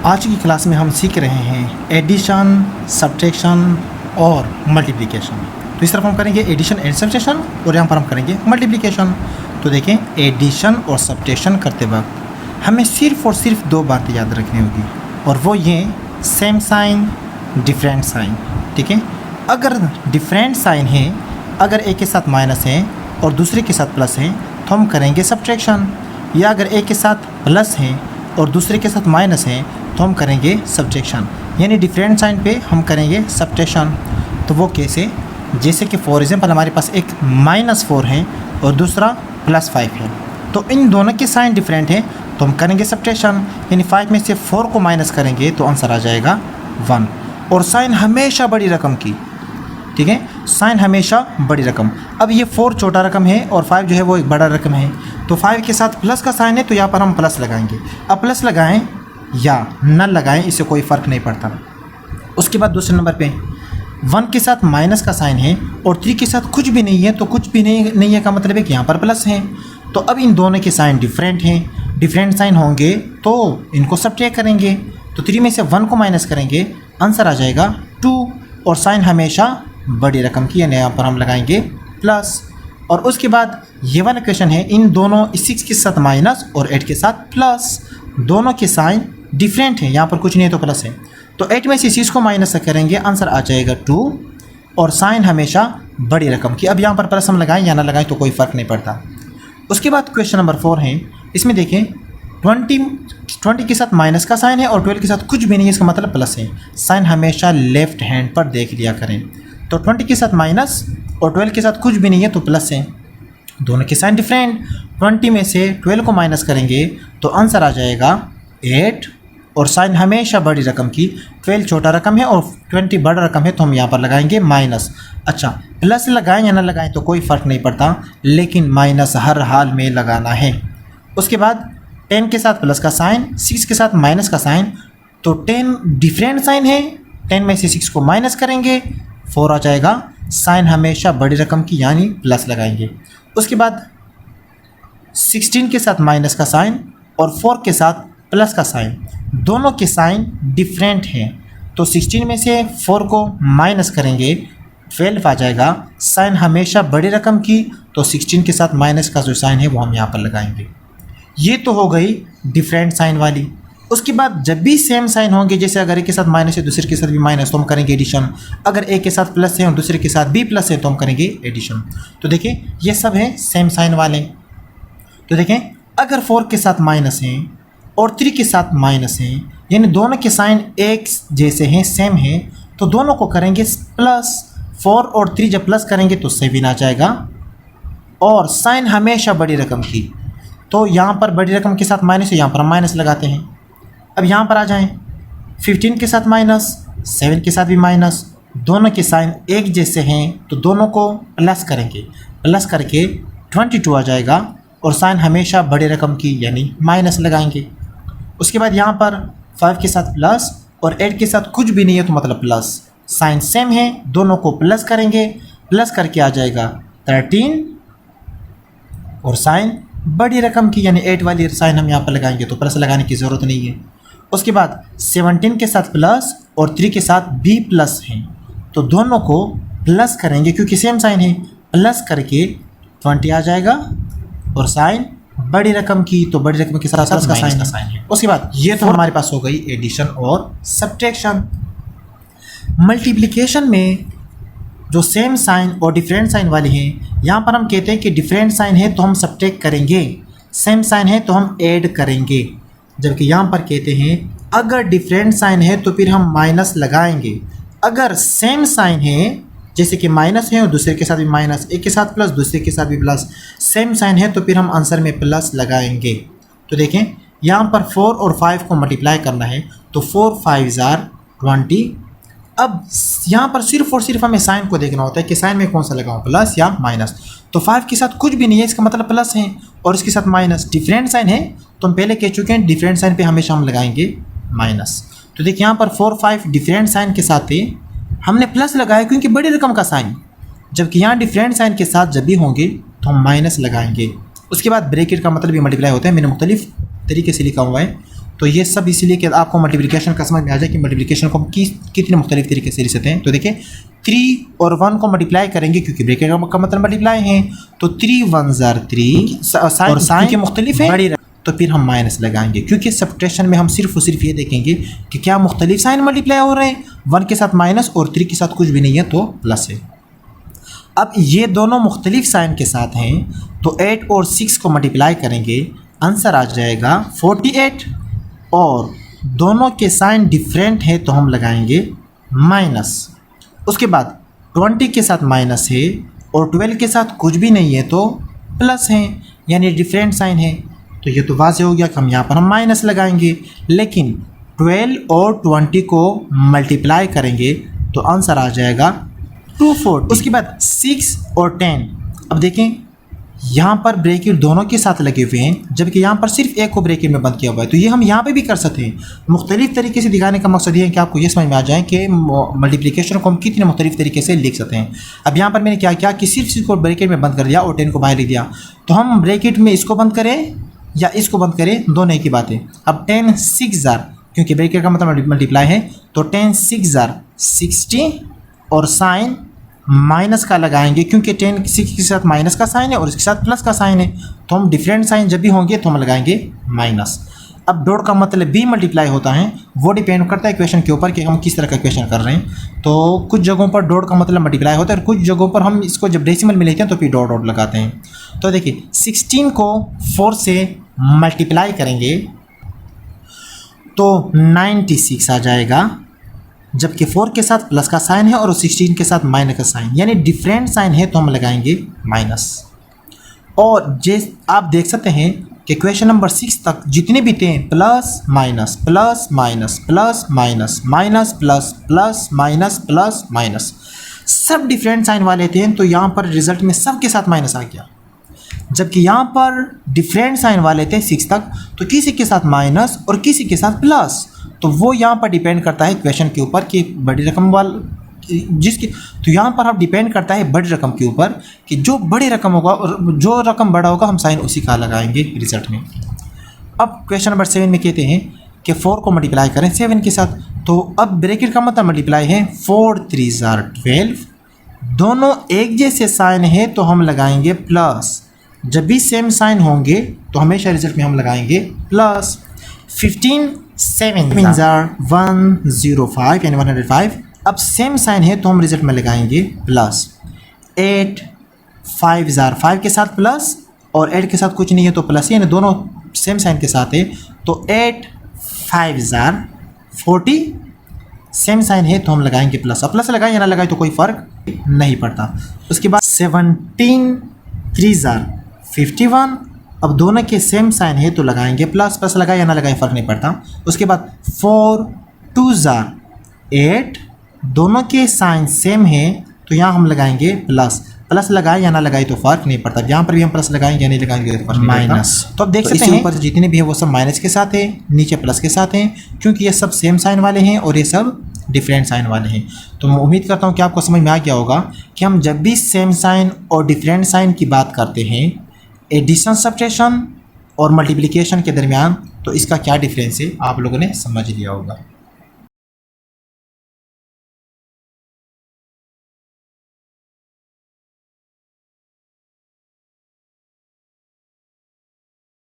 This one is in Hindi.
आज की क्लास में हम सीख रहे हैं एडिशन, सब्ट्रैक्शन और मल्टीप्लिकेशन। तो इस तरफ हम करेंगे एडिशन एंड सब्ट्रैक्शन और यहाँ पर हम करेंगे मल्टीप्लिकेशन। तो देखें, एडिशन और सब्ट्रैक्शन करते वक्त हमें सिर्फ और सिर्फ दो बातें याद रखनी होगी, और वो ये सेम साइन, डिफरेंट साइन। ठीक है, अगर डिफरेंट साइन है, अगर एक के साथ माइनस है और दूसरे के साथ प्लस है तो हम करेंगे सब्ट्रैक्शन, या अगर एक के साथ प्लस है और दूसरे के साथ माइनस है तो हम करेंगे सब्ट्रैक्शन। यानी डिफरेंट साइन पे हम करेंगे सब्ट्रैक्शन। तो वो कैसे? जैसे कि फॉर एग्जांपल हमारे पास एक -4 है और दूसरा +5 है, तो इन दोनों के साइन डिफरेंट है तो हम करेंगे सब्ट्रैक्शन। यानी 5 में से 4 को माइनस करेंगे तो आंसर आ जाएगा 1। और साइन हमेशा बड़ी रकम की, ठीक है, साइन हमेशा बड़ी रकम। अब ये 4 छोटा रकम है और 5 जो है वो एक बड़ा रकम है, तो 5 के साथ प्लस का साइन है तो यहाँ पर हम प्लस लगाएंगे। अब प्लस लगाएं या न लगाएं, इससे कोई फ़र्क नहीं पड़ता। उसके बाद दूसरे नंबर पे 1 के साथ माइनस का साइन है और 3 के साथ कुछ भी नहीं है, तो कुछ भी नहीं है का मतलब है कि यहाँ पर प्लस है। तो अब इन दोनों के साइन डिफरेंट हैं, डिफरेंट साइन होंगे तो इनको सब्ट्रैक्ट करेंगे। तो 3 में से 1 को माइनस करेंगे, आंसर आ जाएगा 2। और साइन हमेशा बड़ी रकम की, यानी यहाँ पर हम लगाएंगे प्लस। और उसके बाद ये वाला क्वेश्चन है, इन दोनों 6 के साथ माइनस और 8 के साथ प्लस, दोनों के साइन डिफरेंट है, यहाँ पर कुछ नहीं है तो प्लस है। तो 8 में से 6 को माइनस करेंगे, आंसर आ जाएगा 2। और साइन हमेशा बड़ी रकम की। अब यहाँ पर प्लस हम लगाएं या ना लगाएं तो कोई फ़र्क नहीं पड़ता। उसके बाद क्वेश्चन नंबर 4 है, इसमें देखें 20 के साथ माइनस का साइन है और 12 के साथ कुछ भी नहीं है, इसका मतलब प्लस है। साइन हमेशा लेफ्ट हैंड पर देख लिया करें। तो 20 के साथ माइनस और 12 के साथ कुछ भी नहीं है तो प्लस है, दोनों के साइन डिफरेंट। 20 में से 12 को माइनस करेंगे तो आंसर आ जाएगा 8। और साइन हमेशा बड़ी रकम की, 12 छोटा रकम है और 20 बड़ा रकम है तो हम यहाँ पर लगाएंगे माइनस। अच्छा, प्लस लगाएं या ना लगाएं तो कोई फ़र्क नहीं पड़ता, लेकिन माइनस हर हाल में लगाना है। उसके बाद 10 के साथ प्लस का साइन, 6 के साथ माइनस का साइन, तो 10 डिफरेंट साइन है, 10 में से 6 को माइनस करेंगे 4 आ जाएगा। साइन हमेशा बड़ी रकम की, यानी प्लस लगाएंगे। उसके बाद 16 के साथ माइनस का साइन और 4 के साथ प्लस का साइन, दोनों के साइन डिफरेंट हैं, तो 16 में से 4 को माइनस करेंगे 12 आ जाएगा। साइन हमेशा बड़ी रकम की, तो 16 के साथ माइनस का जो साइन है वो हम यहाँ पर लगाएंगे। ये तो हो गई डिफरेंट साइन वाली। उसके बाद जब भी सेम साइन होंगे, जैसे अगर एक के साथ माइनस है दूसरे के साथ भी माइनस, तो हम करेंगे एडिशन। अगर एक के साथ प्लस है और दूसरे के साथ भी प्लस है तो हम करेंगे एडिशन। तो देखिए ये सब है सेम साइन वाले। तो देखें, अगर 4 के साथ माइनस है और 3 के साथ माइनस है, यानी दोनों के साइन एक जैसे हैं, सेम है, तो दोनों को करेंगे प्लस। 4 और 3 जब प्लस करेंगे तो 7 आ जाएगा। और साइन हमेशा बड़ी रकम की, तो यहाँ पर बड़ी रकम के साथ माइनस है, यहाँ पर हम माइनस लगाते हैं। अब यहाँ पर आ जाएं, 15 के साथ माइनस, 7 के साथ भी माइनस, दोनों के साइन एक जैसे हैं तो दोनों को प्लस करेंगे, प्लस करके 22 आ जाएगा। और साइन हमेशा बड़े रकम की, यानी माइनस लगाएंगे। उसके बाद यहाँ पर 5 के साथ प्लस और 8 के साथ कुछ भी नहीं है तो मतलब प्लस, साइन सेम है, दोनों को प्लस करेंगे, प्लस करके आ जाएगा 13। और साइन बड़ी रकम की, यानी 8 वाली साइन हम यहाँ पर लगाएंगे, तो प्लस लगाने की ज़रूरत नहीं है। उसके बाद 17 के साथ प्लस और 3 के साथ भी प्लस हैं, तो दोनों को प्लस करेंगे क्योंकि सेम साइन है, प्लस करके 20 आ जाएगा। और साइन बड़ी रकम की, तो बड़ी रकम के साथ प्लस का साइन है। उसके बाद ये तो हमारे पास हो गई एडिशन और सब्ट्रैक्शन। मल्टीप्लिकेशन में जो सेम साइन और डिफरेंट साइन वाली हैं, यहाँ पर हम कहते हैं कि डिफरेंट साइन है तो हम सब्ट्रैक्ट करेंगे, सेम साइन है तो हम ऐड करेंगे। जबकि यहाँ पर कहते हैं अगर डिफरेंट साइन है तो फिर हम माइनस लगाएंगे, अगर सेम साइन है जैसे कि माइनस है और दूसरे के साथ भी माइनस, एक के साथ प्लस दूसरे के साथ भी प्लस, सेम साइन है तो फिर हम आंसर में प्लस लगाएंगे। तो देखें, यहाँ पर 4 और 5 को मल्टीप्लाई करना है, तो 4 5 20। अब यहाँ पर सिर्फ और सिर्फ हमें साइन को देखना होता है कि साइन में कौन सा लगाऊं, प्लस या माइनस। तो 5 के साथ कुछ भी नहीं है, इसका मतलब प्लस है, और इसके साथ माइनस। डिफरेंट साइन है तो हम पहले कह चुके हैं, डिफरेंट साइन पे हमेशा हम लगाएंगे माइनस। तो देखिए यहाँ पर 4 5 डिफरेंट साइन के साथ है, हमने प्लस लगाया क्योंकि बड़ी रकम का साइन, जबकि यहाँ डिफरेंट साइन के साथ जब भी होंगे तो हम माइनस लगाएंगे। उसके बाद ब्रैकेट का मतलब भी मल्टीप्लाई होता है, मैंने मुख्तलिफ तरीके से लिखा हुआ है। तो ये सब इसलिए कि आपको मल्टीप्लिकेशन का समझ में आ जाए कि मल्टीप्लिकेशन को हम कितने मुख्तलिफ तरीके से लिख सकते हैं। तो देखिए 3 और 1 को मल्टीप्लाई करेंगे क्योंकि ब्रैकेट का मतलब मल्टीप्लाई है, तो 3 1 जार 3 और साइन के मुख्तलिफ है, तो फिर हम माइनस लगाएंगे क्योंकि सब्ट्रैक्शन में हम सिर्फ और सिर्फ ये देखेंगे कि क्या मुख्तलिफ साइन मल्टीप्लाई हो रहे हैं, 1 के साथ माइनस और 3 के साथ कुछ भी नहीं है तो प्लस है। अब ये दोनों मुख्तलिफ साइन के साथ हैं तो 8 और 6 को मल्टीप्लाई करेंगे, आंसर आ जाएगा 48, और दोनों के साइन डिफरेंट है तो हम लगाएंगे माइनस। उसके बाद 20 के साथ माइनस है और 12 के साथ कुछ भी नहीं है तो प्लस है, यानी डिफरेंट साइन है, तो ये तो वाज़ेह हो गया कि हम यहाँ पर हम माइनस लगाएंगे। लेकिन 12 और 20 को मल्टीप्लाई करेंगे तो आंसर आ जाएगा 240। उसके बाद 6 और 10, अब देखें यहाँ पर ब्रैकेट दोनों के साथ लगे हुए हैं जबकि यहाँ पर सिर्फ एक को ब्रैकेट में बंद किया हुआ है, तो ये हम यहाँ पे भी कर सकते हैं। मुख्तलिफ तरीके से दिखाने का मकसद ये है कि आपको ये समझ में आ जाए कि मल्टीप्लिकेशन को हम कितने मुख्तलिफ तरीके से लिख सकते हैं। अब यहाँ पर मैंने क्या किया कि सिर्फ इसको ब्रैकेट में बंद कर दिया और 10 को बाहर लिख दिया, तो हम ब्रैकेट में इसको बंद करें या इसको बंद करें, दोनों एक ही बात है। अब 10 6 जार, क्योंकि ब्रैकेट का मतलब मल्टीप्लाई है, तो 10 6 जार 60 और साइन माइनस का लगाएंगे क्योंकि 10 6 के साथ माइनस का साइन है और इसके साथ प्लस का साइन है, तो हम डिफरेंट साइन जब भी होंगे तो हम लगाएंगे माइनस। अब डॉट का मतलब भी मल्टीप्लाई होता है, वो डिपेंड करता है इक्वेशन के ऊपर कि हम किस तरह का इक्वेशन कर रहे हैं। तो कुछ जगहों पर डॉट का मतलब मल्टीप्लाई होता है और कुछ जगहों पर हम इसको जब डेसिमल में लेते हैं तो फिर डॉट डॉट लगाते हैं। तो देखिए 16 को 4 से मल्टीप्लाई करेंगे तो 96 आ जाएगा, जबकि 4 के साथ प्लस का साइन है और 16 के साथ माइनस का साइन, यानी डिफरेंट साइन है तो हम लगाएंगे माइनस। और जैसे आप देख सकते हैं कि क्वेश्चन नंबर 6 तक जितने भी थे plus minus plus minus plus minus minus plus plus minus plus minus सब डिफरेंट साइन वाले थे, तो यहाँ पर रिजल्ट में सब के साथ माइनस आ गया। जबकि यहाँ पर डिफरेंट साइन वाले थे 6 तक, तो किसी के साथ माइनस और किसी के साथ प्लस, तो वो यहाँ पर डिपेंड करता है क्वेश्चन के ऊपर कि बड़ी रकम जिसकी, तो यहाँ पर हम डिपेंड करता है बड़ी रकम के ऊपर कि जो बड़ी रकम होगा और जो रकम बड़ा होगा हम साइन उसी का लगाएंगे रिजल्ट में। अब क्वेश्चन नंबर 7 में कहते हैं कि 4 को मल्टीप्लाई करें 7 के साथ, तो अब ब्रैकेट का मतलब मल्टीप्लाई है, 4 3 जार 12, दोनों एक जैसे साइन है तो हम लगाएंगे प्लस। जब भी सेम साइन होंगे तो हमेशा रिजल्ट में हम लगाएंगे प्लस। 15 7 जार 105 यानी 105, अब सेम साइन है तो हम रिजल्ट में लगाएंगे प्लस। 8 5 जार 5 के साथ प्लस और 8 के साथ कुछ नहीं है तो प्लस, यानी दोनों सेम साइन के साथ है, तो 8 5 जार 40, सेम साइन है तो हम लगाएंगे प्लस। अब प्लस लगाए या ना लगाए तो कोई फ़र्क नहीं पड़ता। उसके बाद 17 3 जार 51, अब दोनों के सेम साइन है तो लगाएंगे प्लस, प्लस लगाए या ना लगाए फ़र्क नहीं पड़ता। उसके बाद 4 2 जार 8, दोनों के साइन सेम है तो यहाँ हम लगाएंगे प्लस, प्लस लगाए या ना लगाए तो फ़र्क नहीं पड़ता। यहाँ पर भी हम प्लस लगाएंगे या नहीं लगाएंगे तो फर्क माइनस। तो अब देख सकते हैं ऊपर जितने भी हैं वो सब माइनस के साथ है, नीचे प्लस के साथ हैं, क्योंकि ये सब सेम साइन वाले हैं और ये सब डिफरेंट साइन वाले हैं। तो मैं उम्मीद करता हूँ कि आपको समझ में आ गया होगा कि हम जब भी सेम साइन और डिफरेंट साइन की बात करते हैं एडिशन सब्ट्रैक्शन और मल्टीप्लिकेशन के दरमियान, तो इसका क्या डिफरेंस है आप लोगों ने समझ लिया होगा।